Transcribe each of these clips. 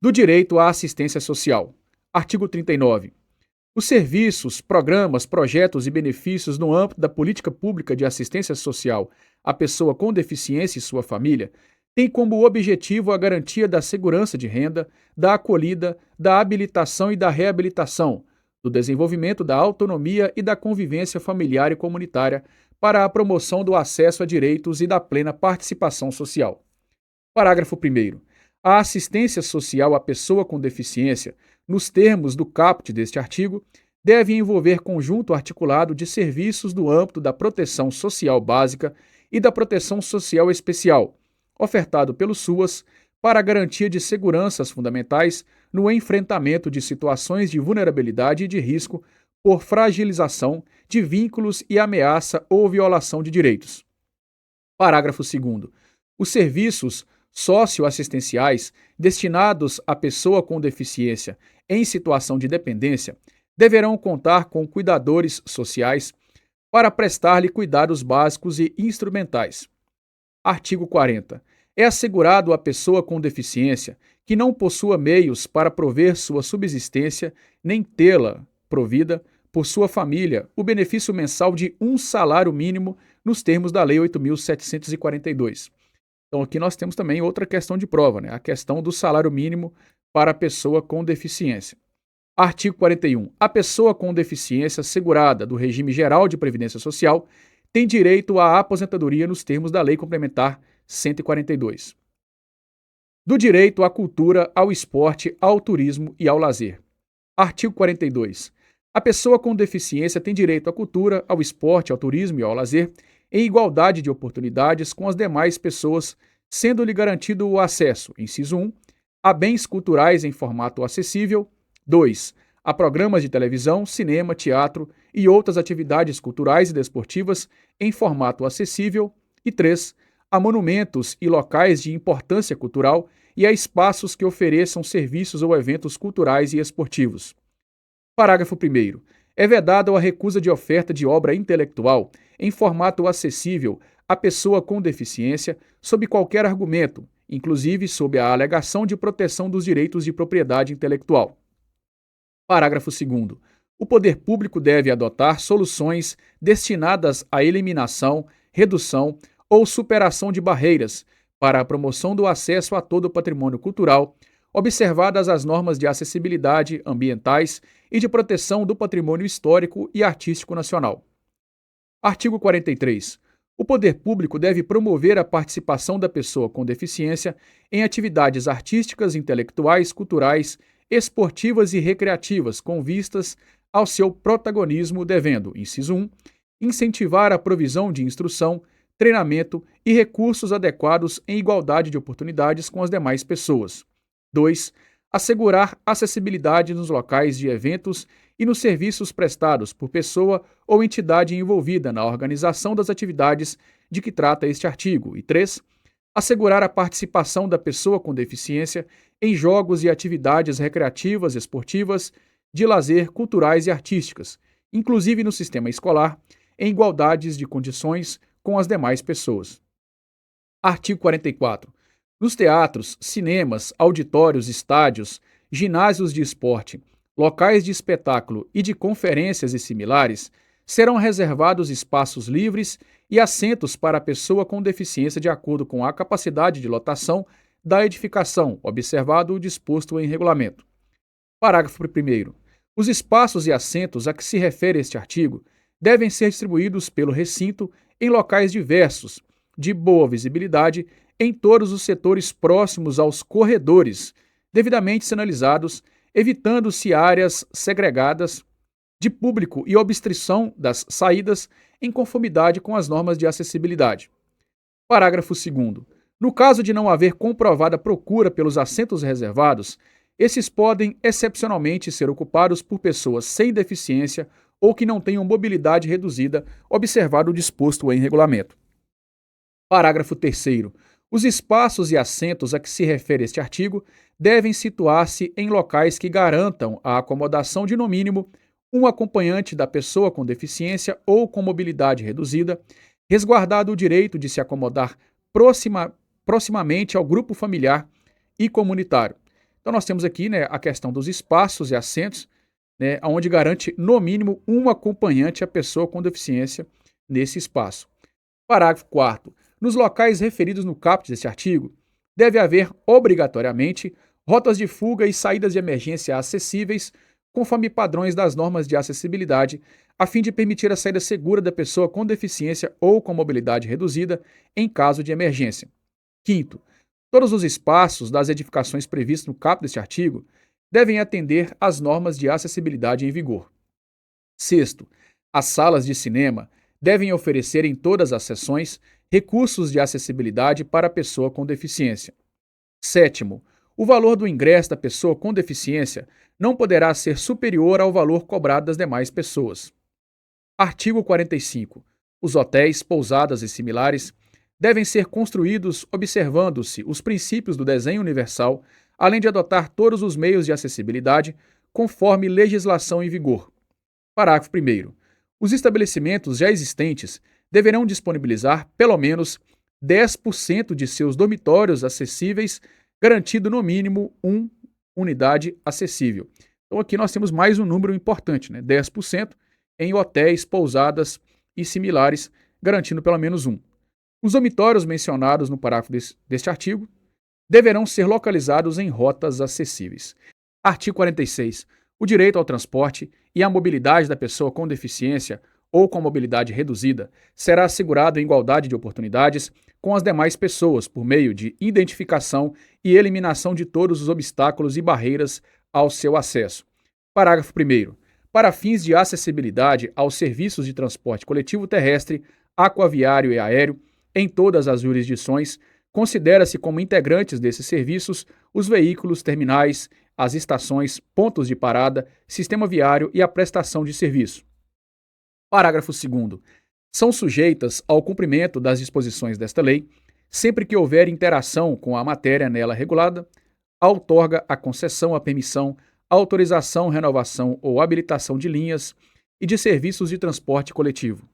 Do direito à assistência social. Artigo 39. Os serviços, programas, projetos e benefícios no âmbito da política pública de assistência social à pessoa com deficiência e sua família têm como objetivo a garantia da segurança de renda, da acolhida, da habilitação e da reabilitação, do desenvolvimento da autonomia e da convivência familiar e comunitária para a promoção do acesso a direitos e da plena participação social. Parágrafo 1º. A assistência social à pessoa com deficiência, nos termos do caput deste artigo, deve envolver conjunto articulado de serviços do âmbito da proteção social básica e da proteção social especial, ofertado pelo SUAS, para a garantia de seguranças fundamentais no enfrentamento de situações de vulnerabilidade e de risco por fragilização de vínculos e ameaça ou violação de direitos. Parágrafo 2º. Os serviços socioassistenciais destinados à pessoa com deficiência em situação de dependência deverão contar com cuidadores sociais para prestar-lhe cuidados básicos e instrumentais. Artigo 40. É assegurado à pessoa com deficiência que não possua meios para prover sua subsistência, nem tê-la provida por sua família, o benefício mensal de um salário mínimo nos termos da Lei 8.742. Então, aqui nós temos também outra questão de prova, a questão do salário mínimo para a pessoa com deficiência. Artigo 41. A pessoa com deficiência segurada do regime geral de previdência social tem direito à aposentadoria nos termos da Lei Complementar 142. Do direito à cultura, ao esporte, ao turismo e ao lazer. Artigo 42. A pessoa com deficiência tem direito à cultura, ao esporte, ao turismo e ao lazer em igualdade de oportunidades com as demais pessoas, sendo-lhe garantido o acesso, inciso 1, a bens culturais em formato acessível, 2, a programas de televisão, cinema, teatro e outras atividades culturais e desportivas em formato acessível, e 3, a monumentos e locais de importância cultural e a espaços que ofereçam serviços ou eventos culturais e esportivos. Parágrafo 1º. É vedado a recusa de oferta de obra intelectual em formato acessível à pessoa com deficiência sob qualquer argumento, inclusive sob a alegação de proteção dos direitos de propriedade intelectual. Parágrafo 2º. O poder público deve adotar soluções destinadas à eliminação, redução ou superação de barreiras para a promoção do acesso a todo o patrimônio cultural, observadas as normas de acessibilidade ambientais e de proteção do patrimônio histórico e artístico nacional. Artigo 43. O poder público deve promover a participação da pessoa com deficiência em atividades artísticas, intelectuais, culturais, esportivas e recreativas com vistas ao seu protagonismo, devendo, inciso 1, incentivar a provisão de instrução, treinamento e recursos adequados em igualdade de oportunidades com as demais pessoas. 2. Assegurar acessibilidade nos locais de eventos e nos serviços prestados por pessoa ou entidade envolvida na organização das atividades de que trata este artigo. E 3. Assegurar a participação da pessoa com deficiência em jogos e atividades recreativas, esportivas, de lazer, culturais e artísticas, inclusive no sistema escolar, em igualdades de condições com as demais pessoas. Artigo 44. Nos teatros, cinemas, auditórios, estádios, ginásios de esporte, locais de espetáculo e de conferências e similares, serão reservados espaços livres e assentos para a pessoa com deficiência de acordo com a capacidade de lotação da edificação, observado o disposto em regulamento. Parágrafo 1º. Os espaços e assentos a que se refere este artigo devem ser distribuídos pelo recinto em locais diversos, de boa visibilidade, em todos os setores próximos aos corredores, devidamente sinalizados, evitando-se áreas segregadas de público e obstrução das saídas em conformidade com as normas de acessibilidade. Parágrafo 2º. No caso de não haver comprovada procura pelos assentos reservados, esses podem excepcionalmente ser ocupados por pessoas sem deficiência ou que não tenham mobilidade reduzida, observado o disposto em regulamento. Parágrafo 3º. Os espaços e assentos a que se refere este artigo devem situar-se em locais que garantam a acomodação de, no mínimo, um acompanhante da pessoa com deficiência ou com mobilidade reduzida, resguardado o direito de se acomodar proximamente ao grupo familiar e comunitário, Então nós temos aqui, né, a questão dos espaços e assentos, né, onde garante no mínimo um acompanhante à pessoa com deficiência nesse espaço. Parágrafo 4º. Nos locais referidos no caput deste artigo, deve haver obrigatoriamente rotas de fuga e saídas de emergência acessíveis, conforme padrões das normas de acessibilidade, a fim de permitir a saída segura da pessoa com deficiência ou com mobilidade reduzida em caso de emergência. Quinto, todos os espaços das edificações previstos no caput deste artigo devem atender às normas de acessibilidade em vigor. Sexto, as salas de cinema devem oferecer em todas as sessões recursos de acessibilidade para a pessoa com deficiência. Sétimo, o valor do ingresso da pessoa com deficiência não poderá ser superior ao valor cobrado das demais pessoas. Artigo 45. Os hotéis, pousadas e similares devem ser construídos observando-se os princípios do desenho universal, além de adotar todos os meios de acessibilidade conforme legislação em vigor. Parágrafo 1º. Os estabelecimentos já existentes deverão disponibilizar pelo menos 10% de seus dormitórios acessíveis, garantido no mínimo uma unidade acessível. Então aqui nós temos mais um número importante, né? 10% em hotéis, pousadas e similares, garantindo pelo menos um. Os dormitórios mencionados no parágrafo deste artigo deverão ser localizados em rotas acessíveis. Artigo 46. O direito ao transporte e à mobilidade da pessoa com deficiência ou com mobilidade reduzida será assegurado em igualdade de oportunidades com as demais pessoas por meio de identificação e eliminação de todos os obstáculos e barreiras ao seu acesso. Parágrafo 1º. Para fins de acessibilidade aos serviços de transporte coletivo terrestre, aquaviário e aéreo, em todas as jurisdições, considera-se como integrantes desses serviços os veículos, terminais, as estações, pontos de parada, sistema viário e a prestação de serviço. Parágrafo 2º. São sujeitas ao cumprimento das disposições desta lei, sempre que houver interação com a matéria nela regulada, a outorga, a concessão, a permissão, a autorização, renovação ou habilitação de linhas e de serviços de transporte coletivo.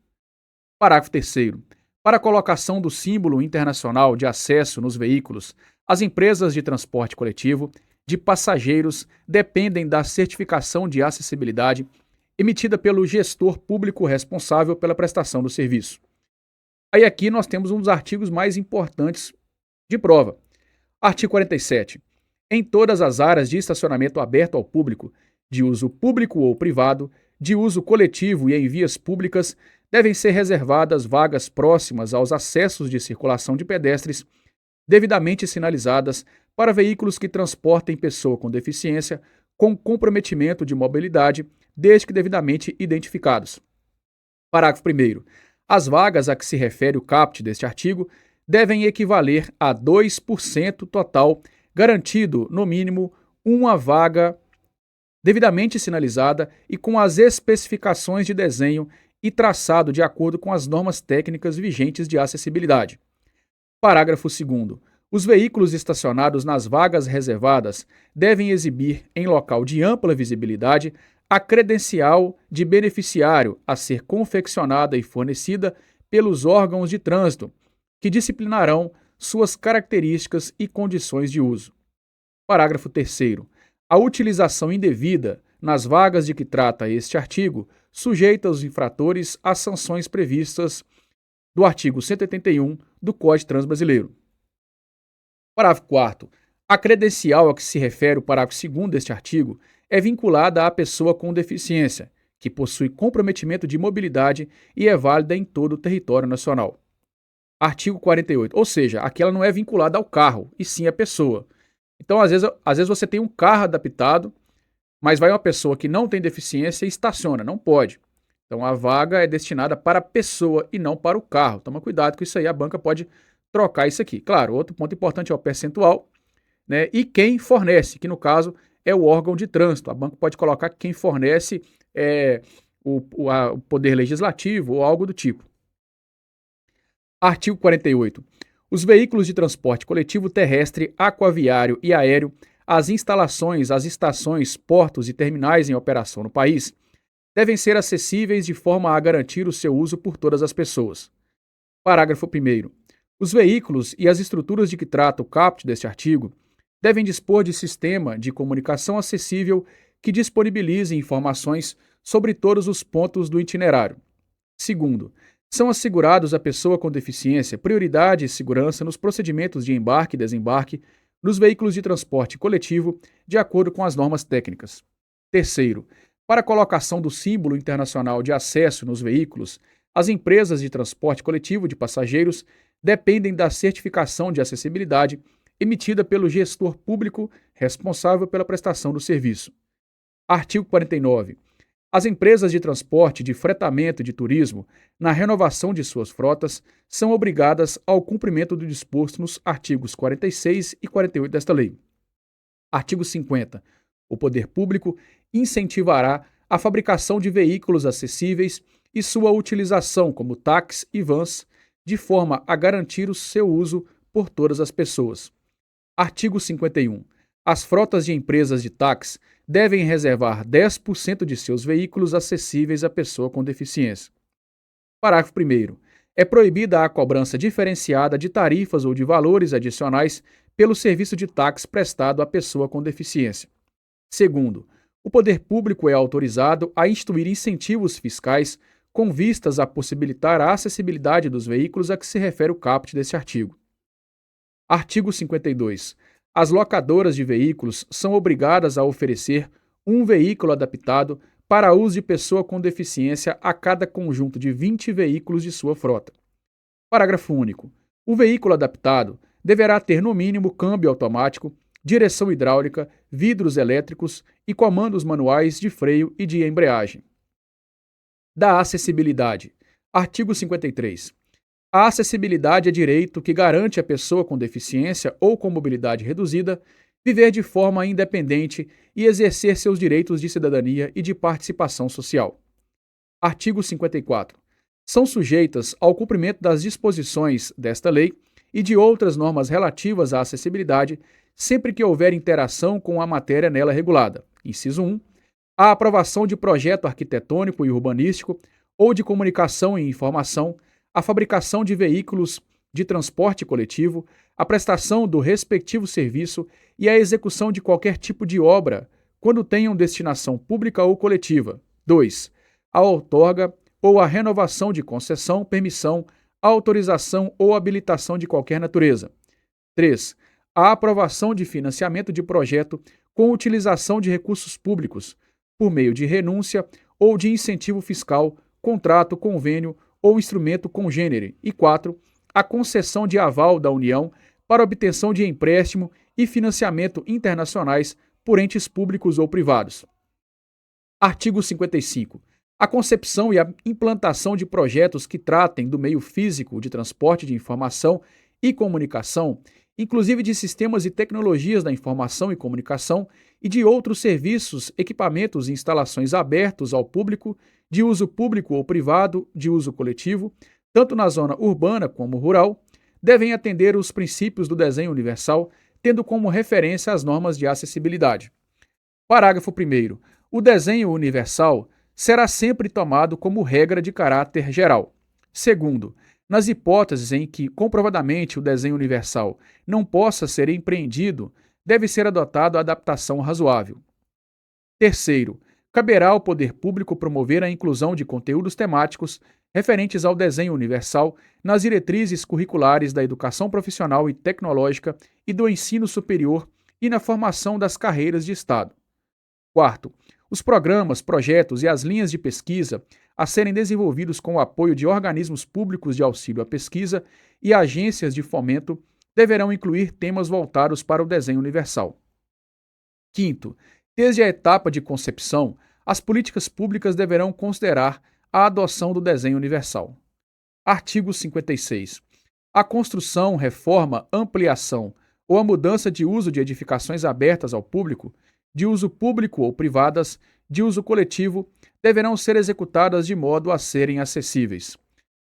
Parágrafo 3º. Para a colocação do símbolo internacional de acesso nos veículos, as empresas de transporte coletivo de passageiros dependem da certificação de acessibilidade emitida pelo gestor público responsável pela prestação do serviço. Aí aqui nós temos um dos artigos mais importantes de prova. Artigo 47. Em todas as áreas de estacionamento aberto ao público, de uso público ou privado, de uso coletivo e em vias públicas, devem ser reservadas vagas próximas aos acessos de circulação de pedestres, devidamente sinalizadas para veículos que transportem pessoa com deficiência com comprometimento de mobilidade, desde que devidamente identificados. Parágrafo 1º. As vagas a que se refere o caput deste artigo devem equivaler a 2% total, garantido, no mínimo, uma vaga devidamente sinalizada e com as especificações de desenho e traçado de acordo com as normas técnicas vigentes de acessibilidade. Parágrafo 2º. Os veículos estacionados nas vagas reservadas devem exibir, em local de ampla visibilidade, a credencial de beneficiário a ser confeccionada e fornecida pelos órgãos de trânsito, que disciplinarão suas características e condições de uso. Parágrafo 3º. A utilização indevida nas vagas de que trata este artigo sujeita os infratores às sanções previstas do artigo 181 do Código de Trânsito Brasileiro. Parágrafo 4º. A credencial a que se refere o parágrafo 2º deste artigo é vinculada à pessoa com deficiência, que possui comprometimento de mobilidade e é válida em todo o território nacional. Artigo 48. Ou seja, aqui ela não é vinculada ao carro, e sim à pessoa. Então, às vezes você tem um carro adaptado, mas vai uma pessoa que não tem deficiência e estaciona, não pode. Então, a vaga é destinada para a pessoa e não para o carro. Toma cuidado com isso aí, a banca pode trocar isso aqui. Claro, outro ponto importante é o percentual, né? E quem fornece, que no caso é o órgão de trânsito. A banca pode colocar que quem fornece é o Poder Legislativo ou algo do tipo. Artigo 48. Os veículos de transporte coletivo terrestre, aquaviário e aéreo, as instalações, as estações, portos e terminais em operação no país, devem ser acessíveis de forma a garantir o seu uso por todas as pessoas. Parágrafo 1º. Os veículos e as estruturas de que trata o caput deste artigo devem dispor de sistema de comunicação acessível que disponibilize informações sobre todos os pontos do itinerário. Segundo, são assegurados à pessoa com deficiência prioridade e segurança nos procedimentos de embarque e desembarque nos veículos de transporte coletivo, de acordo com as normas técnicas. Terceiro, para a colocação do símbolo internacional de acesso nos veículos, as empresas de transporte coletivo de passageiros dependem da certificação de acessibilidade emitida pelo gestor público responsável pela prestação do serviço. Artigo 49. As empresas de transporte, de fretamento e de turismo, na renovação de suas frotas, são obrigadas ao cumprimento do disposto nos artigos 46 e 48 desta lei. Artigo 50. O poder público incentivará a fabricação de veículos acessíveis e sua utilização como táxis e vans, de forma a garantir o seu uso por todas as pessoas. Artigo 51. As frotas de empresas de táxi devem reservar 10% de seus veículos acessíveis à pessoa com deficiência. Parágrafo 1º. É proibida a cobrança diferenciada de tarifas ou de valores adicionais pelo serviço de táxi prestado à pessoa com deficiência. Segundo, o poder público é autorizado a instituir incentivos fiscais com vistas a possibilitar a acessibilidade dos veículos a que se refere o caput deste artigo. Artigo 52. As locadoras de veículos são obrigadas a oferecer um veículo adaptado para uso de pessoa com deficiência a cada conjunto de 20 veículos de sua frota. Parágrafo único. O veículo adaptado deverá ter no mínimo câmbio automático, direção hidráulica, vidros elétricos e comandos manuais de freio e de embreagem. Da acessibilidade. Artigo 53. A acessibilidade é direito que garante à pessoa com deficiência ou com mobilidade reduzida viver de forma independente e exercer seus direitos de cidadania e de participação social. Artigo 54. São sujeitas ao cumprimento das disposições desta lei e de outras normas relativas à acessibilidade, sempre que houver interação com a matéria nela regulada. Inciso 1. A aprovação de projeto arquitetônico e urbanístico ou de comunicação e informação, a fabricação de veículos de transporte coletivo, a prestação do respectivo serviço e a execução de qualquer tipo de obra, quando tenham destinação pública ou coletiva. 2. A outorga ou a renovação de concessão, permissão, autorização ou habilitação de qualquer natureza. 3. A aprovação de financiamento de projeto com utilização de recursos públicos, por meio de renúncia ou de incentivo fiscal, contrato, convênio ou instrumento congênere. E 4. A concessão de aval da União para obtenção de empréstimo e financiamento internacionais por entes públicos ou privados. Artigo 55. A concepção e a implantação de projetos que tratem do meio físico de transporte de informação e comunicação, inclusive de sistemas e tecnologias da informação e comunicação e de outros serviços, equipamentos e instalações abertos ao público, de uso público ou privado, de uso coletivo, tanto na zona urbana como rural, devem atender os princípios do desenho universal, tendo como referência as normas de acessibilidade. Parágrafo 1º. O desenho universal será sempre tomado como regra de caráter geral. Segundo, nas hipóteses em que comprovadamente o desenho universal não possa ser empreendido, deve ser adotada a adaptação razoável. Terceiro, caberá ao poder público promover a inclusão de conteúdos temáticos referentes ao desenho universal nas diretrizes curriculares da educação profissional e tecnológica e do ensino superior e na formação das carreiras de Estado. Quarto, os programas, projetos e as linhas de pesquisa a serem desenvolvidos com o apoio de organismos públicos de auxílio à pesquisa e agências de fomento deverão incluir temas voltados para o desenho universal. Quinto, desde a etapa de concepção, as políticas públicas deverão considerar a adoção do desenho universal. Artigo 56. A construção, reforma, ampliação ou a mudança de uso de edificações abertas ao público, de uso público ou privadas, de uso coletivo, deverão ser executadas de modo a serem acessíveis.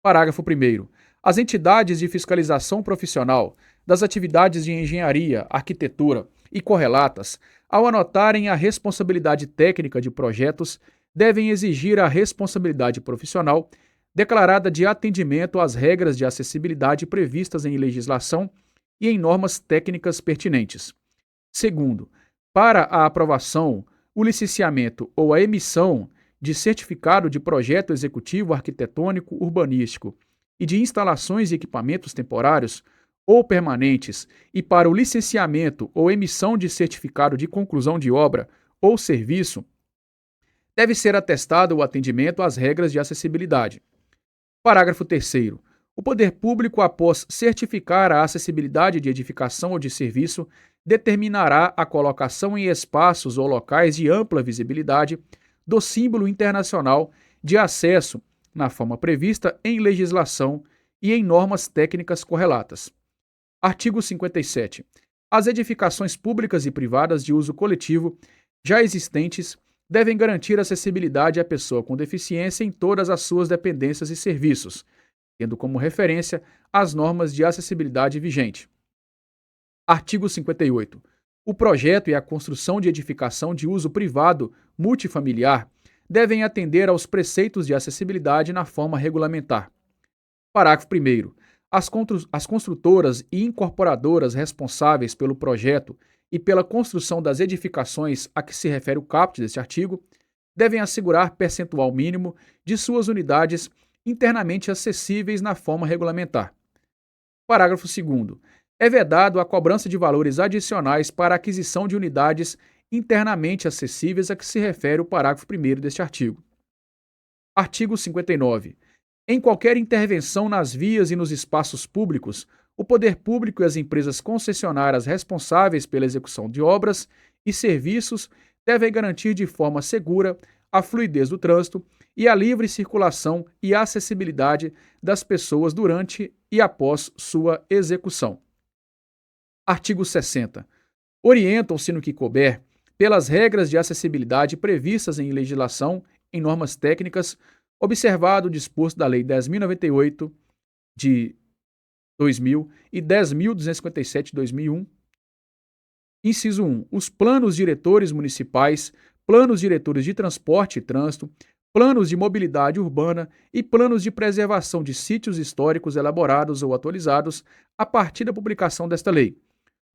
Parágrafo 1º. As entidades de fiscalização profissional das atividades de engenharia, arquitetura e correlatas, ao anotarem a responsabilidade técnica de projetos, devem exigir a responsabilidade profissional declarada de atendimento às regras de acessibilidade previstas em legislação e em normas técnicas pertinentes. Segundo, para a aprovação, o licenciamento ou a emissão de certificado de projeto executivo arquitetônico urbanístico e de instalações e equipamentos temporários ou permanentes, e para o licenciamento ou emissão de certificado de conclusão de obra ou serviço, deve ser atestado o atendimento às regras de acessibilidade. Parágrafo 3º. O poder público, após certificar a acessibilidade de edificação ou de serviço, determinará a colocação em espaços ou locais de ampla visibilidade do símbolo internacional de acesso na forma prevista em legislação e em normas técnicas correlatas. Artigo 57. As edificações públicas e privadas de uso coletivo já existentes devem garantir acessibilidade à pessoa com deficiência em todas as suas dependências e serviços, tendo como referência as normas de acessibilidade vigente. Artigo 58. O projeto e a construção de edificação de uso privado multifamiliar devem atender aos preceitos de acessibilidade na forma regulamentar. Parágrafo 1º. As construtoras e incorporadoras responsáveis pelo projeto e pela construção das edificações a que se refere o caput deste artigo devem assegurar percentual mínimo de suas unidades internamente acessíveis na forma regulamentar. Parágrafo 2º. É vedado a cobrança de valores adicionais para a aquisição de unidades internamente acessíveis a que se refere o parágrafo 1º deste artigo. Artigo 59. Em qualquer intervenção nas vias e nos espaços públicos, o poder público e as empresas concessionárias responsáveis pela execução de obras e serviços devem garantir de forma segura a fluidez do trânsito e a livre circulação e acessibilidade das pessoas durante e após sua execução. Artigo 60. Orientam-se no que couber pelas regras de acessibilidade previstas em legislação, em normas técnicas, observado o disposto da Lei 10.098 de 2000 e 10.257 de 2001. Inciso 1. Os planos diretores municipais, planos diretores de transporte e trânsito, planos de mobilidade urbana e planos de preservação de sítios históricos elaborados ou atualizados a partir da publicação desta lei.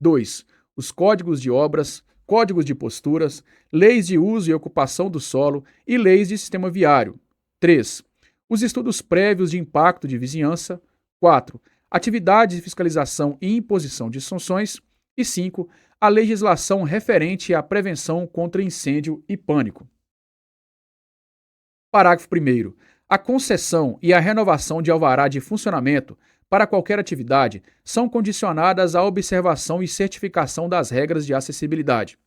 2. Os códigos de obras, códigos de posturas, leis de uso e ocupação do solo e leis de sistema viário. 3. Os estudos prévios de impacto de vizinhança. 4. Atividades de fiscalização e imposição de sanções. E 5. A legislação referente à prevenção contra incêndio e pânico. Parágrafo 1º. A concessão e a renovação de alvará de funcionamento para qualquer atividade são condicionadas à observação e certificação das regras de acessibilidade.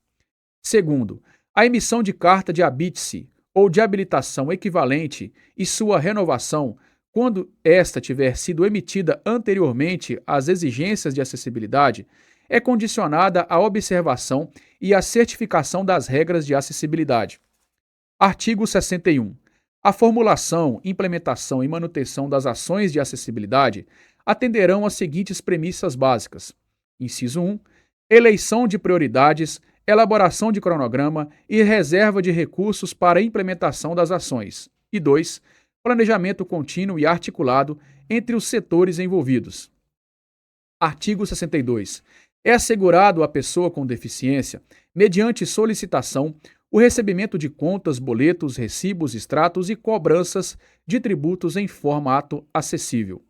Segundo, a emissão de carta de habite-se ou de habilitação equivalente e sua renovação, quando esta tiver sido emitida anteriormente às exigências de acessibilidade, é condicionada à observação e à certificação das regras de acessibilidade. Artigo 61. A formulação, implementação e manutenção das ações de acessibilidade atenderão às seguintes premissas básicas. Inciso 1. Eleição de prioridades, elaboração de cronograma e reserva de recursos para a implementação das ações. E 2. Planejamento contínuo e articulado entre os setores envolvidos. Artigo 62. É assegurado à pessoa com deficiência, mediante solicitação, o recebimento de contas, boletos, recibos, extratos e cobranças de tributos em formato acessível.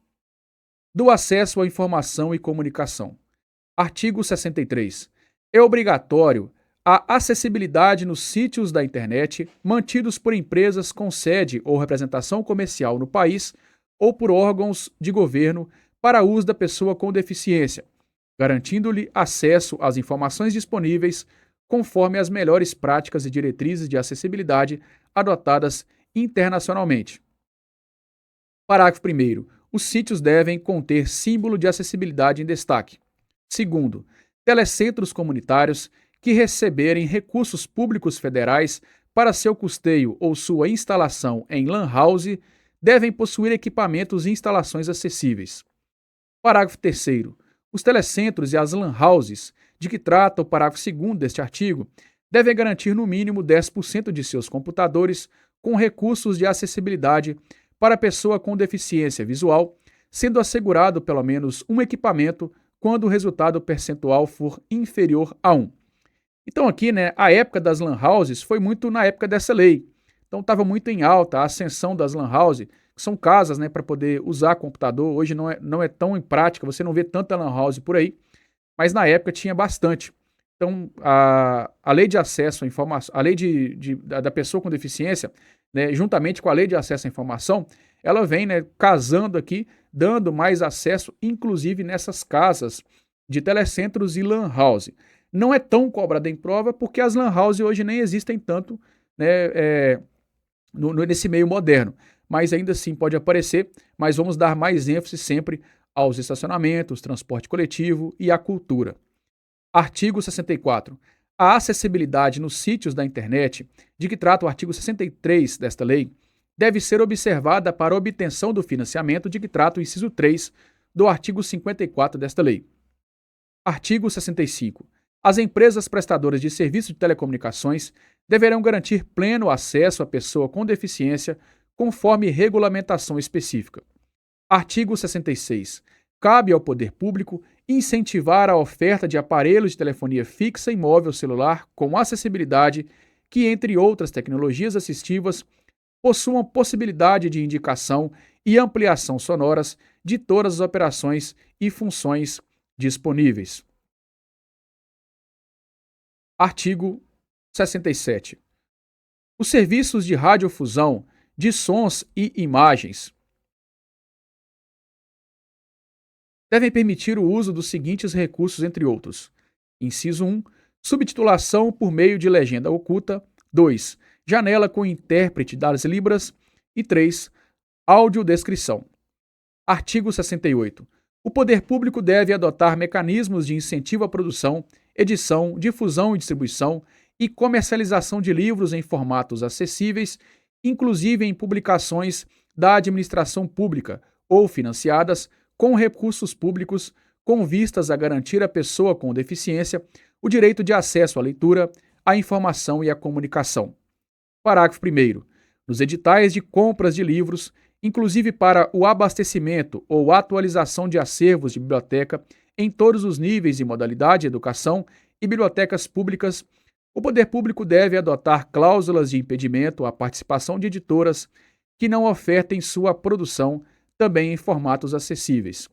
Do acesso à informação e comunicação. Artigo 63. É obrigatório a acessibilidade nos sítios da internet mantidos por empresas com sede ou representação comercial no país ou por órgãos de governo para uso da pessoa com deficiência, garantindo-lhe acesso às informações disponíveis conforme as melhores práticas e diretrizes de acessibilidade adotadas internacionalmente. Parágrafo 1º. Os sítios devem conter símbolo de acessibilidade em destaque. Segundo, telecentros comunitários que receberem recursos públicos federais para seu custeio ou sua instalação em lan house devem possuir equipamentos e instalações acessíveis. Parágrafo 3º. Os telecentros e as lan houses, de que trata o parágrafo 2º deste artigo, devem garantir no mínimo 10% de seus computadores com recursos de acessibilidade para pessoa com deficiência visual, sendo assegurado pelo menos um equipamento quando o resultado percentual for inferior a 1. Então aqui, né, a época das lan houses foi muito na época dessa lei. Então estava muito em alta a ascensão das lan houses, que são casas, né, para poder usar computador. Hoje não é tão em prática, você não vê tanta lan house por aí, mas na época tinha bastante. Então a lei de acesso à informação, a lei da pessoa com deficiência, né, juntamente com a lei de acesso à informação, ela vem, né, casando aqui, dando mais acesso, inclusive nessas casas de telecentros e lan house. Não é tão cobrada em prova porque as lan house hoje nem existem tanto, né, nesse meio moderno. Mas ainda assim pode aparecer, mas vamos dar mais ênfase sempre aos estacionamentos, transporte coletivo e à cultura. Artigo 64. A acessibilidade nos sítios da internet, de que trata o artigo 63 desta lei, deve ser observada para obtenção do financiamento de que trata o inciso 3 do artigo 54 desta lei. Artigo 65. As empresas prestadoras de serviços de telecomunicações deverão garantir pleno acesso à pessoa com deficiência, conforme regulamentação específica. Artigo 66. Cabe ao poder público incentivar a oferta de aparelhos de telefonia fixa e móvel celular com acessibilidade que, entre outras tecnologias assistivas, possuam possibilidade de indicação e ampliação sonoras de todas as operações e funções disponíveis. Artigo 67. Os serviços de radiodifusão de sons e imagens devem permitir o uso dos seguintes recursos, entre outros: inciso 1, subtitulação por meio de legenda oculta; 2, janela com intérprete das Libras; e 3, audiodescrição. Artigo 68. O poder público deve adotar mecanismos de incentivo à produção, edição, difusão e distribuição e comercialização de livros em formatos acessíveis, inclusive em publicações da administração pública ou financiadas com recursos públicos, com vistas a garantir à pessoa com deficiência o direito de acesso à leitura, à informação e à comunicação. Parágrafo 1º. Nos editais de compras de livros, inclusive para o abastecimento ou atualização de acervos de biblioteca em todos os níveis e modalidade de educação e bibliotecas públicas, o poder público deve adotar cláusulas de impedimento à participação de editoras que não ofertem sua produção também em formatos acessíveis.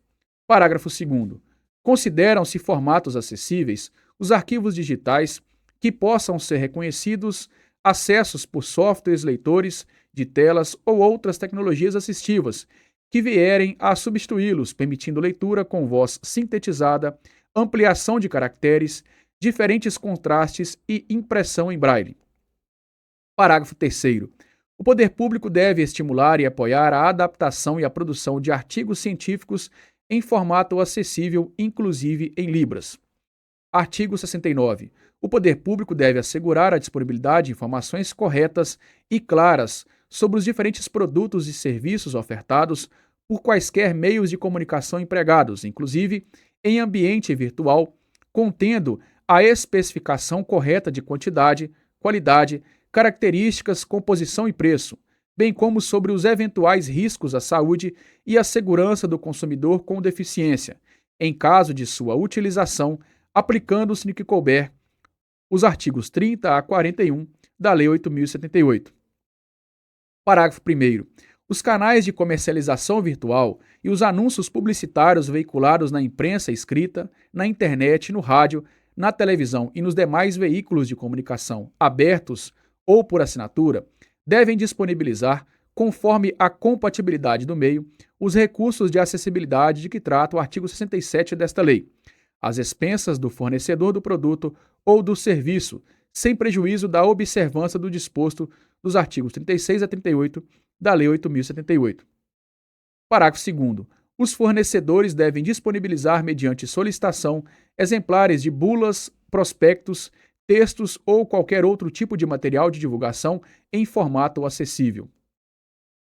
Parágrafo 2º. Consideram-se formatos acessíveis os arquivos digitais que possam ser reconhecidos acessos por softwares leitores de telas ou outras tecnologias assistivas que vierem a substituí-los, permitindo leitura com voz sintetizada, ampliação de caracteres, diferentes contrastes e impressão em braille. Parágrafo 3º. O poder público deve estimular e apoiar a adaptação e a produção de artigos científicos em formato acessível, inclusive em Libras. Artigo 69. O poder público deve assegurar a disponibilidade de informações corretas e claras sobre os diferentes produtos e serviços ofertados por quaisquer meios de comunicação empregados, inclusive em ambiente virtual, contendo a especificação correta de quantidade, qualidade, características, composição e preço, bem como sobre os eventuais riscos à saúde e à segurança do consumidor com deficiência, em caso de sua utilização, aplicando-se no que couber os artigos 30 a 41 da Lei 8.078. Parágrafo 1º. Os canais de comercialização virtual e os anúncios publicitários veiculados na imprensa escrita, na internet, no rádio, na televisão e nos demais veículos de comunicação abertos ou por assinatura devem disponibilizar, conforme a compatibilidade do meio, os recursos de acessibilidade de que trata o artigo 67 desta lei, às expensas do fornecedor do produto ou do serviço, sem prejuízo da observância do disposto dos artigos 36 a 38 da Lei 8.078. Parágrafo 2º. Os fornecedores devem disponibilizar, mediante solicitação, exemplares de bulas, prospectos, textos ou qualquer outro tipo de material de divulgação em formato acessível.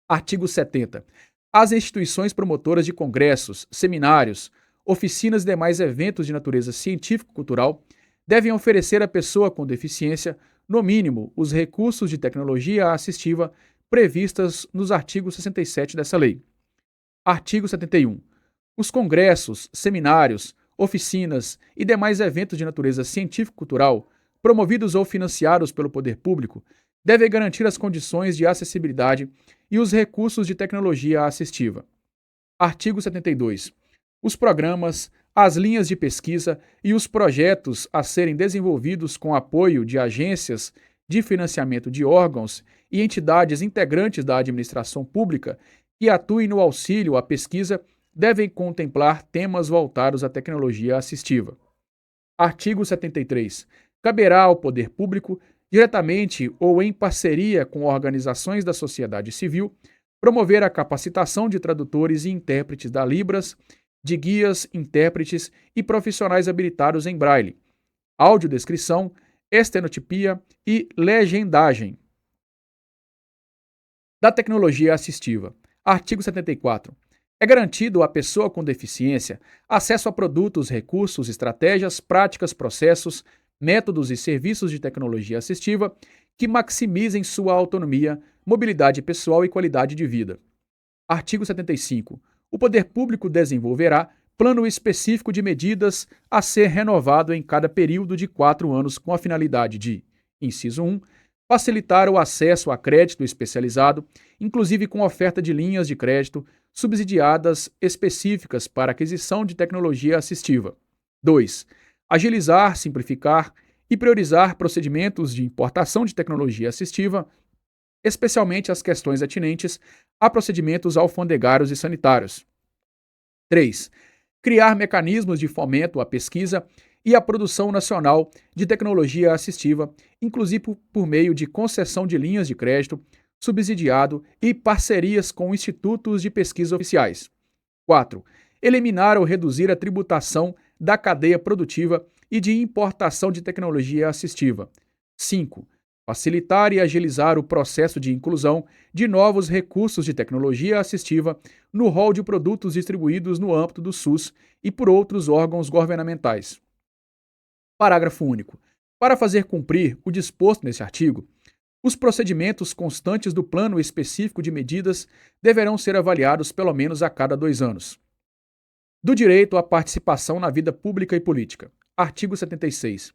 Artigo 70. As instituições promotoras de congressos, seminários, oficinas e demais eventos de natureza científico-cultural devem oferecer à pessoa com deficiência, no mínimo, os recursos de tecnologia assistiva previstas nos artigos 67 dessa lei. Artigo 71. Os congressos, seminários, oficinas e demais eventos de natureza científico-cultural promovidos ou financiados pelo poder público, devem garantir as condições de acessibilidade e os recursos de tecnologia assistiva. Artigo 72. Os programas, as linhas de pesquisa e os projetos a serem desenvolvidos com apoio de agências de financiamento de órgãos e entidades integrantes da administração pública que atuem no auxílio à pesquisa devem contemplar temas voltados à tecnologia assistiva. Artigo 73. Caberá ao poder público, diretamente ou em parceria com organizações da sociedade civil, promover a capacitação de tradutores e intérpretes da Libras, de guias, intérpretes e profissionais habilitados em braille, audiodescrição, estenotipia e legendagem. Da tecnologia assistiva. Artigo 74. É garantido à pessoa com deficiência acesso a produtos, recursos, estratégias, práticas, processos, métodos e serviços de tecnologia assistiva que maximizem sua autonomia, mobilidade pessoal e qualidade de vida. Artigo 75. O poder público desenvolverá plano específico de medidas a ser renovado em cada período de 4 anos com a finalidade de, inciso 1, facilitar o acesso a crédito especializado, inclusive com oferta de linhas de crédito subsidiadas específicas para aquisição de tecnologia assistiva. 2. Agilizar, simplificar e priorizar procedimentos de importação de tecnologia assistiva, especialmente as questões atinentes a procedimentos alfandegários e sanitários. 3. Criar mecanismos de fomento à pesquisa e à produção nacional de tecnologia assistiva, inclusive por meio de concessão de linhas de crédito, subsidiado e parcerias com institutos de pesquisa oficiais. 4. Eliminar ou reduzir a tributação da cadeia produtiva e de importação de tecnologia assistiva. 5. Facilitar e agilizar o processo de inclusão de novos recursos de tecnologia assistiva no rol de produtos distribuídos no âmbito do SUS e por outros órgãos governamentais. Parágrafo único. Para fazer cumprir o disposto nesse artigo, os procedimentos constantes do plano específico de medidas deverão ser avaliados pelo menos a cada 2 anos. Do direito à participação na vida pública e política. Artigo 76.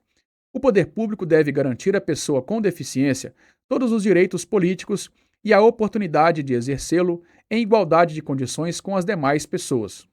O poder público deve garantir à pessoa com deficiência todos os direitos políticos e a oportunidade de exercê-lo em igualdade de condições com as demais pessoas.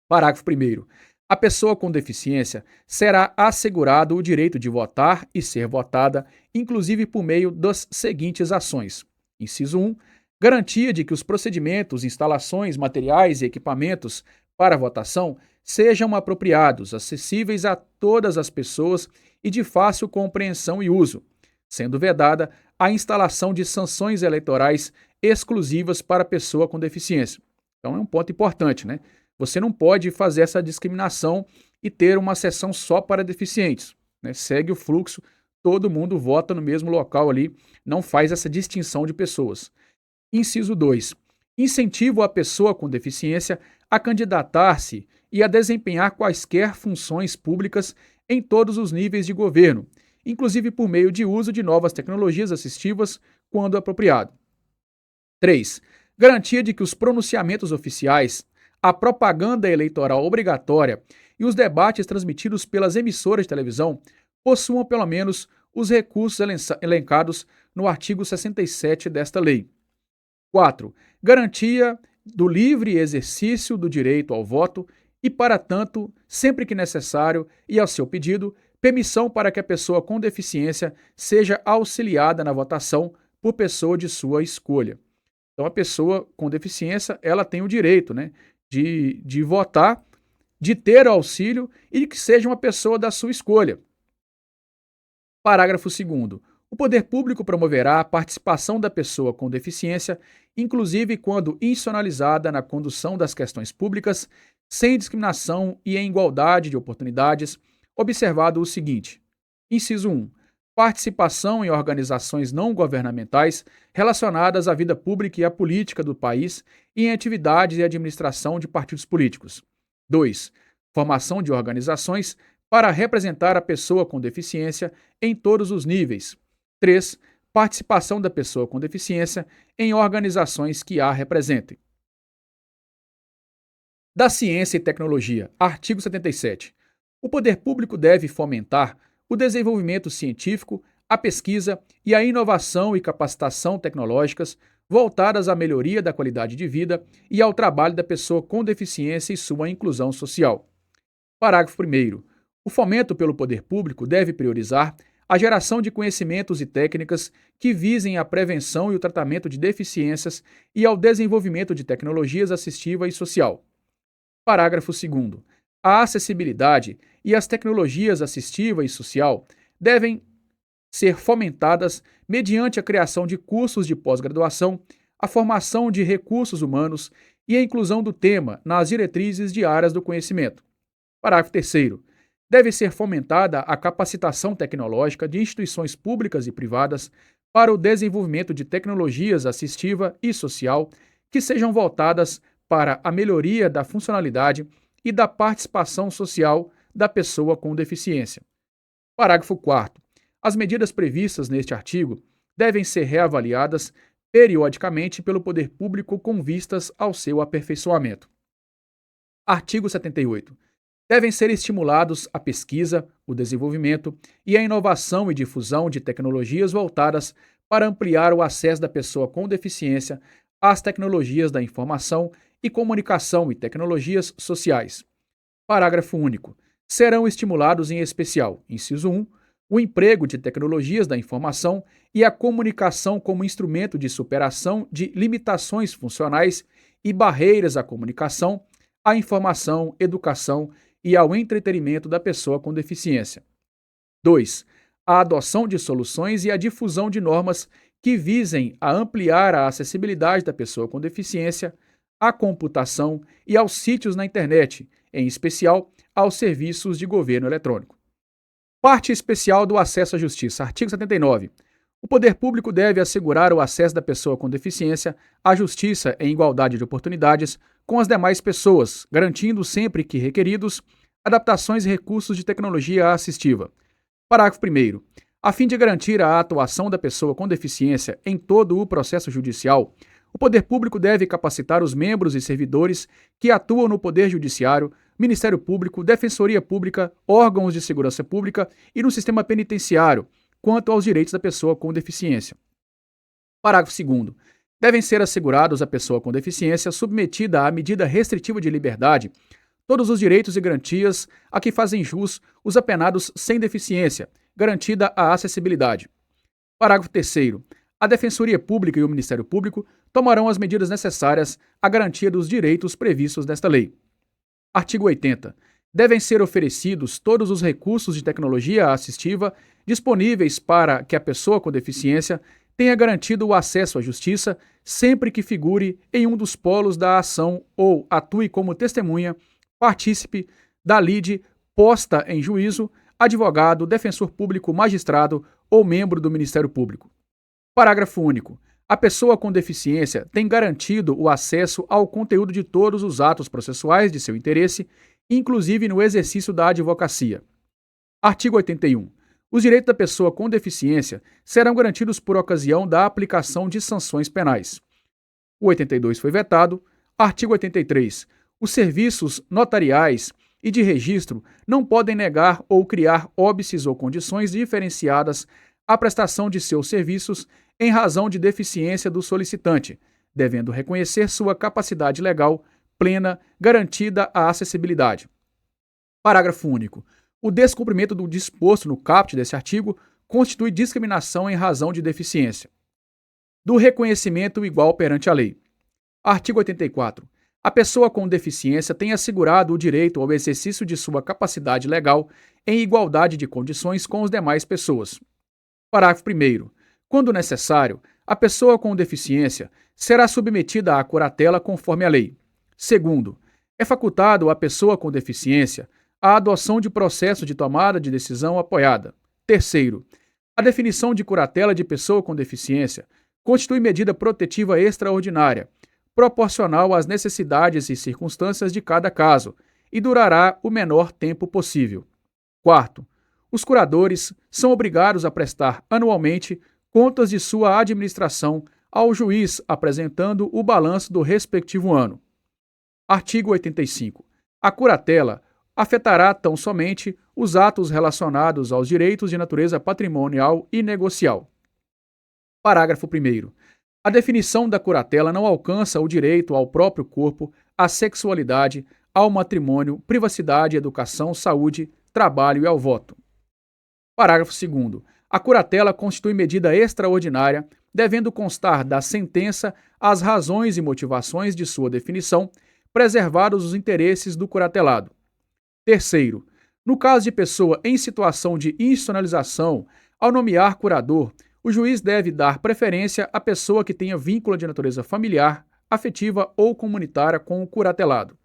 Parágrafo 1º. A pessoa com deficiência será assegurado o direito de votar e ser votada, inclusive por meio das seguintes ações. Inciso 1. Garantia de que os procedimentos, instalações, materiais e equipamentos para votação sejam apropriados, acessíveis a todas as pessoas e de fácil compreensão e uso, sendo vedada a instalação de sanções eleitorais exclusivas para a pessoa com deficiência. Então é um ponto importante, né? Você não pode fazer essa discriminação e ter uma sessão só para deficientes, né? Segue o fluxo, todo mundo vota no mesmo local ali, não faz essa distinção de pessoas. Inciso 2. Incentivo a pessoa com deficiência a candidatar-se e a desempenhar quaisquer funções públicas em todos os níveis de governo, inclusive por meio de uso de novas tecnologias assistivas, quando apropriado. 3. Garantia de que os pronunciamentos oficiais, a propaganda eleitoral obrigatória e os debates transmitidos pelas emissoras de televisão possuam pelo menos os recursos elencados no artigo 67 desta lei. 4. Garantia do livre exercício do direito ao voto e, para tanto, sempre que necessário e ao seu pedido, permissão para que a pessoa com deficiência seja auxiliada na votação por pessoa de sua escolha. Então, a pessoa com deficiência, ela tem o direito, né, de votar, de ter auxílio e que seja uma pessoa da sua escolha. Parágrafo 2º. O poder público promoverá a participação da pessoa com deficiência, inclusive quando institucionalizada na condução das questões públicas, sem discriminação e em igualdade de oportunidades, observado o seguinte. Inciso 1. Participação em organizações não governamentais relacionadas à vida pública e à política do país e em atividades e administração de partidos políticos. 2. Formação de organizações para representar a pessoa com deficiência em todos os níveis. 3. Participação da pessoa com deficiência em organizações que a representem. Da ciência e tecnologia. Artigo 77. O poder público deve fomentar o desenvolvimento científico, a pesquisa e a inovação e capacitação tecnológicas voltadas à melhoria da qualidade de vida e ao trabalho da pessoa com deficiência e sua inclusão social. Parágrafo 1º. O fomento pelo poder público deve priorizar a geração de conhecimentos e técnicas que visem à prevenção e o tratamento de deficiências e ao desenvolvimento de tecnologias assistiva e social. Parágrafo 2º. A acessibilidade e as tecnologias assistiva e social devem ser fomentadas mediante a criação de cursos de pós-graduação, a formação de recursos humanos e a inclusão do tema nas diretrizes de áreas do conhecimento. Parágrafo 3º. Deve ser fomentada a capacitação tecnológica de instituições públicas e privadas para o desenvolvimento de tecnologias assistiva e social que sejam voltadas para a melhoria da funcionalidade e da participação social da pessoa com deficiência. Parágrafo 4º. As medidas previstas neste artigo devem ser reavaliadas periodicamente pelo poder público com vistas ao seu aperfeiçoamento. Artigo 78. Devem ser estimulados a pesquisa, o desenvolvimento e a inovação e difusão de tecnologias voltadas para ampliar o acesso da pessoa com deficiência às tecnologias da informação e comunicação e tecnologias sociais. Parágrafo único. Serão estimulados em especial, inciso 1, o emprego de tecnologias da informação e a comunicação como instrumento de superação de limitações funcionais e barreiras à comunicação, à informação, educação e ao entretenimento da pessoa com deficiência. 2. A adoção de soluções e a difusão de normas que visem a ampliar a acessibilidade da pessoa com deficiência, à computação e aos sítios na internet, em especial aos serviços de governo eletrônico. Parte especial do acesso à justiça. Artigo 79. O poder público deve assegurar o acesso da pessoa com deficiência à justiça em igualdade de oportunidades com as demais pessoas, garantindo sempre que requeridos adaptações e recursos de tecnologia assistiva. Parágrafo 1º. A fim de garantir a atuação da pessoa com deficiência em todo o processo judicial, o poder público deve capacitar os membros e servidores que atuam no Poder Judiciário, Ministério Público, Defensoria Pública, órgãos de segurança pública e no sistema penitenciário, quanto aos direitos da pessoa com deficiência. Parágrafo 2º. Devem ser assegurados à pessoa com deficiência submetida à medida restritiva de liberdade todos os direitos e garantias a que fazem jus os apenados sem deficiência, garantida a acessibilidade. Parágrafo 3º. A Defensoria Pública e o Ministério Público tomarão as medidas necessárias à garantia dos direitos previstos nesta lei. Artigo 80. Devem ser oferecidos todos os recursos de tecnologia assistiva disponíveis para que a pessoa com deficiência tenha garantido o acesso à justiça sempre que figure em um dos polos da ação ou atue como testemunha, partícipe da lide posta em juízo, advogado, defensor público, magistrado ou membro do Ministério Público. Parágrafo único. A pessoa com deficiência tem garantido o acesso ao conteúdo de todos os atos processuais de seu interesse, inclusive no exercício da advocacia. Artigo 81. Os direitos da pessoa com deficiência serão garantidos por ocasião da aplicação de sanções penais. O 82 foi vetado. Artigo 83. Os serviços notariais e de registro não podem negar ou criar óbices ou condições diferenciadas à prestação de seus serviços em razão de deficiência do solicitante, devendo reconhecer sua capacidade legal plena, garantida a acessibilidade. Parágrafo único. O descumprimento do disposto no caput desse artigo constitui discriminação em razão de deficiência. Do reconhecimento igual perante a lei. Artigo 84. A pessoa com deficiência tem assegurado o direito ao exercício de sua capacidade legal em igualdade de condições com as demais pessoas. Parágrafo 1º. Quando necessário, a pessoa com deficiência será submetida à curatela conforme a lei. Segundo, é facultado à pessoa com deficiência a adoção de processo de tomada de decisão apoiada. Terceiro, a definição de curatela de pessoa com deficiência constitui medida protetiva extraordinária, proporcional às necessidades e circunstâncias de cada caso, e durará o menor tempo possível. Quarto, os curadores são obrigados a prestar anualmente contas de sua administração ao juiz apresentando o balanço do respectivo ano. Artigo 85. A curatela afetará tão somente os atos relacionados aos direitos de natureza patrimonial e negocial. Parágrafo 1º. A definição da curatela não alcança o direito ao próprio corpo, à sexualidade, ao matrimônio, privacidade, educação, saúde, trabalho e ao voto. Parágrafo 2º. A curatela constitui medida extraordinária, devendo constar da sentença as razões e motivações de sua definição, preservados os interesses do curatelado. Terceiro, no caso de pessoa em situação de institucionalização, ao nomear curador, o juiz deve dar preferência à pessoa que tenha vínculo de natureza familiar, afetiva ou comunitária com o curatelado.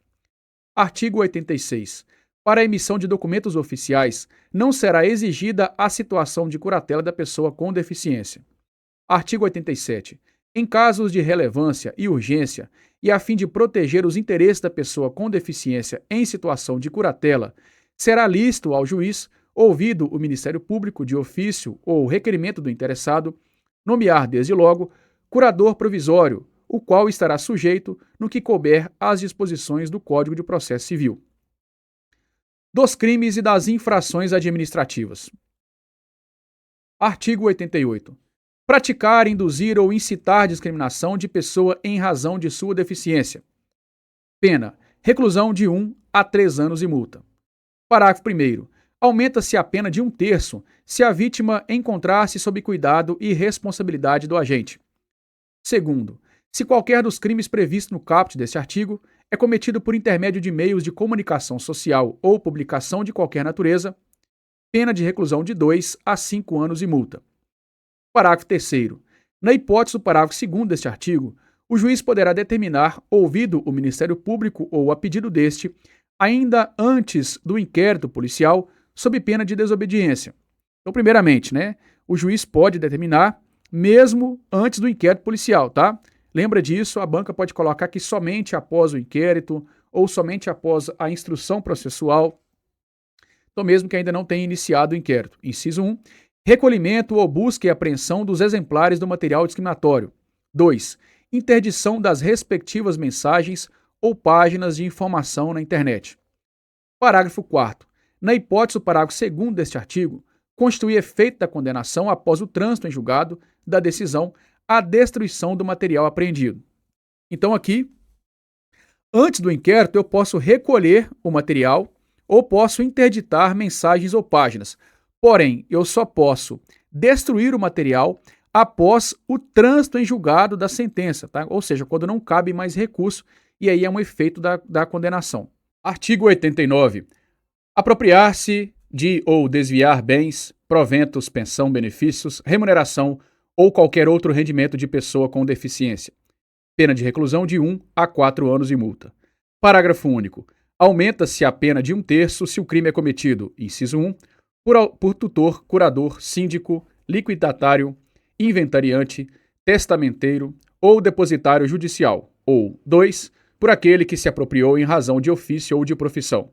Artigo 86. Para a emissão de documentos oficiais, não será exigida a situação de curatela da pessoa com deficiência. Artigo 87. Em casos de relevância e urgência, e a fim de proteger os interesses da pessoa com deficiência em situação de curatela, será lícito ao juiz, ouvido o Ministério Público de ofício ou requerimento do interessado, nomear desde logo curador provisório, o qual estará sujeito, no que couber, às disposições do Código de Processo Civil. Dos crimes e das infrações administrativas. Artigo 88. Praticar, induzir ou incitar discriminação de pessoa em razão de sua deficiência. Pena: reclusão de 1 a 3 anos e multa. Parágrafo 1º. Aumenta-se a pena de 1/3 se a vítima encontrar-se sob cuidado e responsabilidade do agente. Segundo, se qualquer dos crimes previstos no caput deste artigo é cometido por intermédio de meios de comunicação social ou publicação de qualquer natureza, pena de reclusão de 2 a 5 anos e multa. Parágrafo 3º. Na hipótese do parágrafo 2º deste artigo, o juiz poderá determinar, ouvido o Ministério Público ou a pedido deste, ainda antes do inquérito policial, sob pena de desobediência. Então, primeiramente, o juiz pode determinar mesmo antes do inquérito policial, tá? Lembra disso, a banca pode colocar que somente após o inquérito ou somente após a instrução processual, então mesmo que ainda não tenha iniciado o inquérito. Inciso 1. Recolhimento ou busca e apreensão dos exemplares do material discriminatório. 2. Interdição das respectivas mensagens ou páginas de informação na internet. Parágrafo 4º. Na hipótese do parágrafo 2º deste artigo, constitui efeito da condenação após o trânsito em julgado da decisão a destruição do material apreendido. Então aqui, antes do inquérito, eu posso recolher o material ou posso interditar mensagens ou páginas. Porém, eu só posso destruir o material após o trânsito em julgado da sentença, tá? Ou seja, quando não cabe mais recurso, e aí é um efeito da condenação. Artigo 89. Apropriar-se de ou desviar bens, proventos, pensão, benefícios, remuneração ou qualquer outro rendimento de pessoa com deficiência. Pena de reclusão de 1 a 4 anos e multa. Parágrafo único. Aumenta-se a pena de 1/3 se o crime é cometido, inciso 1, por tutor, curador, síndico, liquidatário, inventariante, testamenteiro ou depositário judicial, ou 2, por aquele que se apropriou em razão de ofício ou de profissão.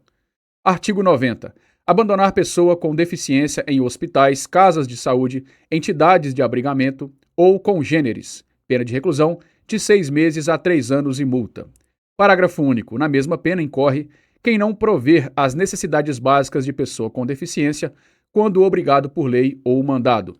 Artigo 90. Abandonar pessoa com deficiência em hospitais, casas de saúde, entidades de abrigamento ou congêneres. Pena de reclusão de 6 meses a 3 anos e multa. Parágrafo único. Na mesma pena incorre quem não prover as necessidades básicas de pessoa com deficiência quando obrigado por lei ou mandado.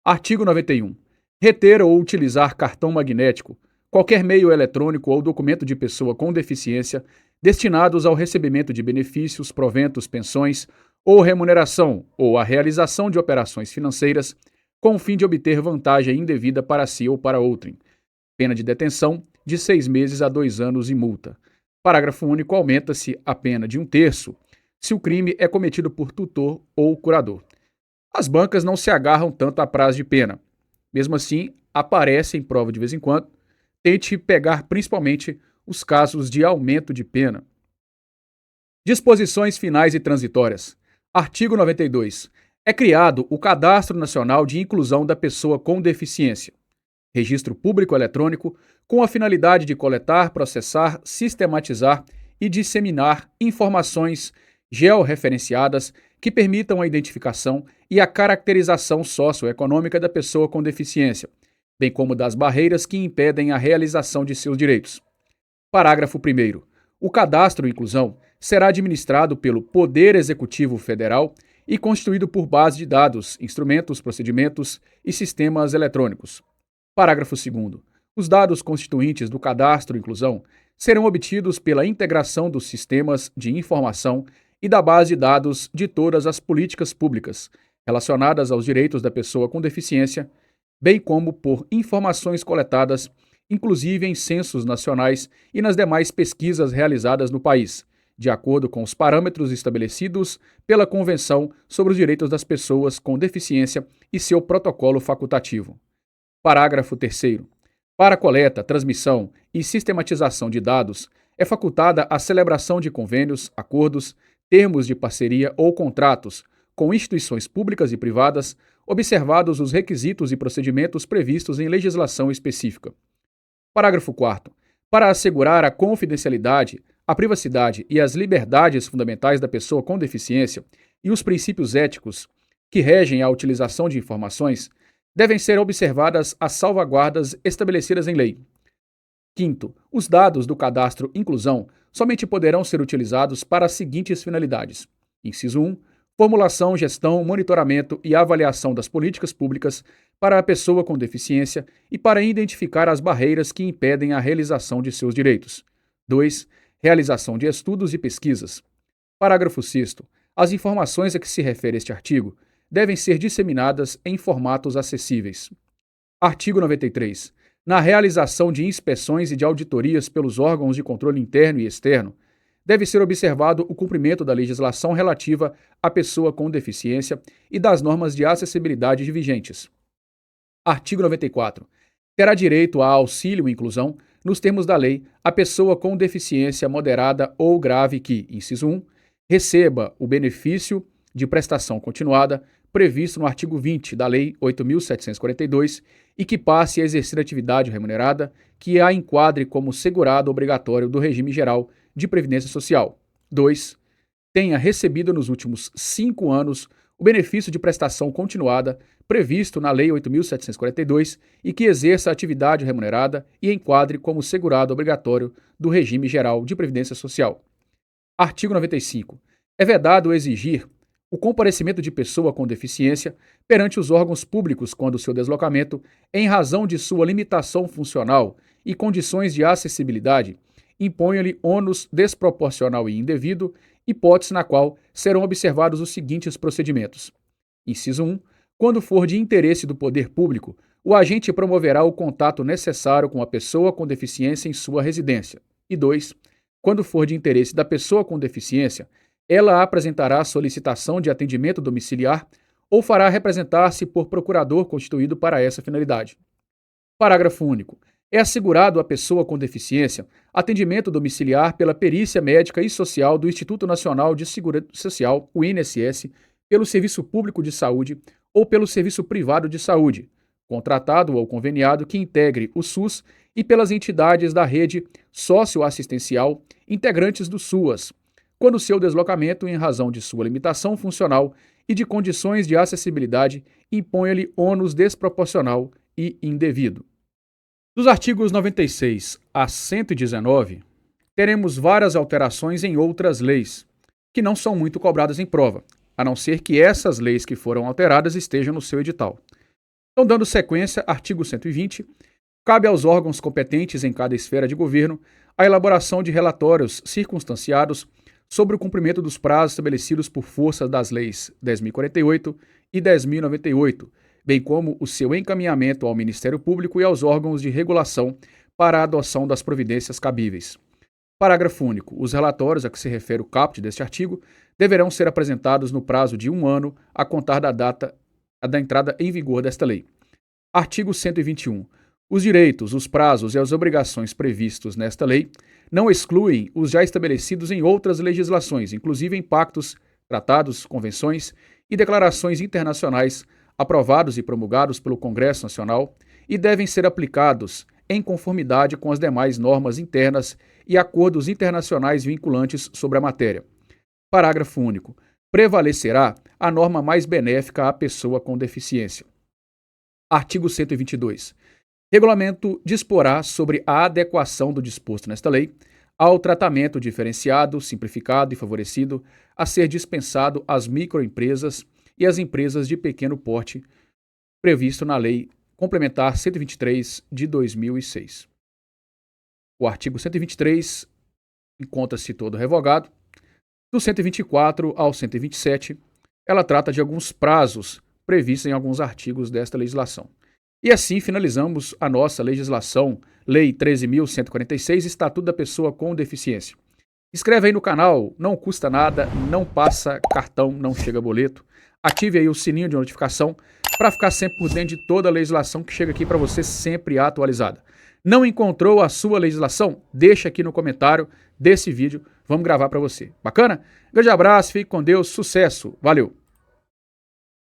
Artigo 91. Reter ou utilizar cartão magnético, qualquer meio eletrônico ou documento de pessoa com deficiência destinados ao recebimento de benefícios, proventos, pensões ou remuneração ou à realização de operações financeiras com o fim de obter vantagem indevida para si ou para outrem. Pena de detenção de 6 meses a 2 anos e multa. Parágrafo único. Aumenta-se a pena de 1/3 se o crime é cometido por tutor ou curador. As bancas não se agarram tanto a prazo de pena. Mesmo assim, aparece em prova de vez em quando. Tente pegar principalmente os casos de aumento de pena. Disposições finais e transitórias. Artigo 92. É criado o Cadastro Nacional de Inclusão da Pessoa com Deficiência. Registro público eletrônico com a finalidade de coletar, processar, sistematizar e disseminar informações georreferenciadas que permitam a identificação e a caracterização socioeconômica da pessoa com deficiência, bem como das barreiras que impedem a realização de seus direitos. Parágrafo 1º. O cadastro inclusão será administrado pelo Poder Executivo Federal e constituído por base de dados, instrumentos, procedimentos e sistemas eletrônicos. Parágrafo 2º. Os dados constituintes do Cadastro Inclusão serão obtidos pela integração dos sistemas de informação e da base de dados de todas as políticas públicas relacionadas aos direitos da pessoa com deficiência, bem como por informações coletadas, inclusive em censos nacionais e nas demais pesquisas realizadas no país, de acordo com os parâmetros estabelecidos pela Convenção sobre os Direitos das Pessoas com Deficiência e seu protocolo facultativo. Parágrafo 3º. Para a coleta, transmissão e sistematização de dados, é facultada a celebração de convênios, acordos, termos de parceria ou contratos com instituições públicas e privadas, observados os requisitos e procedimentos previstos em legislação específica. Parágrafo 4º. Para assegurar a confidencialidade, a privacidade e as liberdades fundamentais da pessoa com deficiência e os princípios éticos que regem a utilização de informações, devem ser observadas as salvaguardas estabelecidas em lei. 5º. Os dados do Cadastro Inclusão somente poderão ser utilizados para as seguintes finalidades. Inciso 1. Formulação, gestão, monitoramento e avaliação das políticas públicas para a pessoa com deficiência e para identificar as barreiras que impedem a realização de seus direitos. 2. Realização de estudos e pesquisas. Parágrafo 6º. As informações a que se refere este artigo devem ser disseminadas em formatos acessíveis. Artigo 93. Na realização de inspeções e de auditorias pelos órgãos de controle interno e externo, deve ser observado o cumprimento da legislação relativa à pessoa com deficiência e das normas de acessibilidade vigentes. Artigo 94. Terá direito a auxílio e inclusão, nos termos da lei, a pessoa com deficiência moderada ou grave que, inciso 1, receba o benefício de prestação continuada previsto no artigo 20 da Lei 8.742 e que passe a exercer atividade remunerada que a enquadre como segurado obrigatório do regime geral de Previdência Social. 2. Tenha recebido nos últimos 5 anos o benefício de prestação continuada previsto na Lei 8.742 e que exerça atividade remunerada e enquadre como segurado obrigatório do regime geral de Previdência Social. Artigo 95. É vedado exigir o comparecimento de pessoa com deficiência perante os órgãos públicos quando seu deslocamento, em razão de sua limitação funcional e condições de acessibilidade, imponha-lhe ônus desproporcional e indevido, hipótese na qual serão observados os seguintes procedimentos. Inciso 1. Quando for de interesse do poder público, o agente promoverá o contato necessário com a pessoa com deficiência em sua residência. E 2. Quando for de interesse da pessoa com deficiência, ela apresentará solicitação de atendimento domiciliar ou fará representar-se por procurador constituído para essa finalidade. Parágrafo único. É assegurado à pessoa com deficiência atendimento domiciliar pela perícia médica e social do Instituto Nacional de Seguridade Social, o INSS, pelo Serviço Público de Saúde ou pelo Serviço Privado de Saúde, contratado ou conveniado que integre o SUS e pelas entidades da rede socioassistencial integrantes do SUAS, quando seu deslocamento, em razão de sua limitação funcional e de condições de acessibilidade, imponha-lhe ônus desproporcional e indevido. Dos artigos 96 a 119, teremos várias alterações em outras leis, que não são muito cobradas em prova, a não ser que essas leis que foram alteradas estejam no seu edital. Então, dando sequência, artigo 120, cabe aos órgãos competentes em cada esfera de governo a elaboração de relatórios circunstanciados sobre o cumprimento dos prazos estabelecidos por força das leis 10.048 e 10.098, bem como o seu encaminhamento ao Ministério Público e aos órgãos de regulação para a adoção das providências cabíveis. Parágrafo único. Os relatórios a que se refere o caput deste artigo deverão ser apresentados no prazo de 1 ano a contar da data da entrada em vigor desta lei. Artigo 121. Os direitos, os prazos e as obrigações previstos nesta lei não excluem os já estabelecidos em outras legislações, inclusive em pactos, tratados, convenções e declarações internacionais aprovados e promulgados pelo Congresso Nacional e devem ser aplicados em conformidade com as demais normas internas e acordos internacionais vinculantes sobre a matéria. Parágrafo único. Prevalecerá a norma mais benéfica à pessoa com deficiência. Artigo 122. Regulamento disporá sobre a adequação do disposto nesta lei ao tratamento diferenciado, simplificado e favorecido a ser dispensado às microempresas e às empresas de pequeno porte, previsto na Lei Complementar 123 de 2006. O artigo 123 encontra-se todo revogado. Do 124 ao 127, ela trata de alguns prazos previstos em alguns artigos desta legislação. E assim finalizamos a nossa legislação, Lei 13.146, Estatuto da Pessoa com Deficiência. Inscreve aí no canal, não custa nada, não passa cartão, não chega boleto. Ative aí o sininho de notificação para ficar sempre por dentro de toda a legislação que chega aqui para você sempre atualizada. Não encontrou a sua legislação? Deixa aqui no comentário desse vídeo, vamos gravar para você. Bacana? Grande abraço, fique com Deus, sucesso, valeu!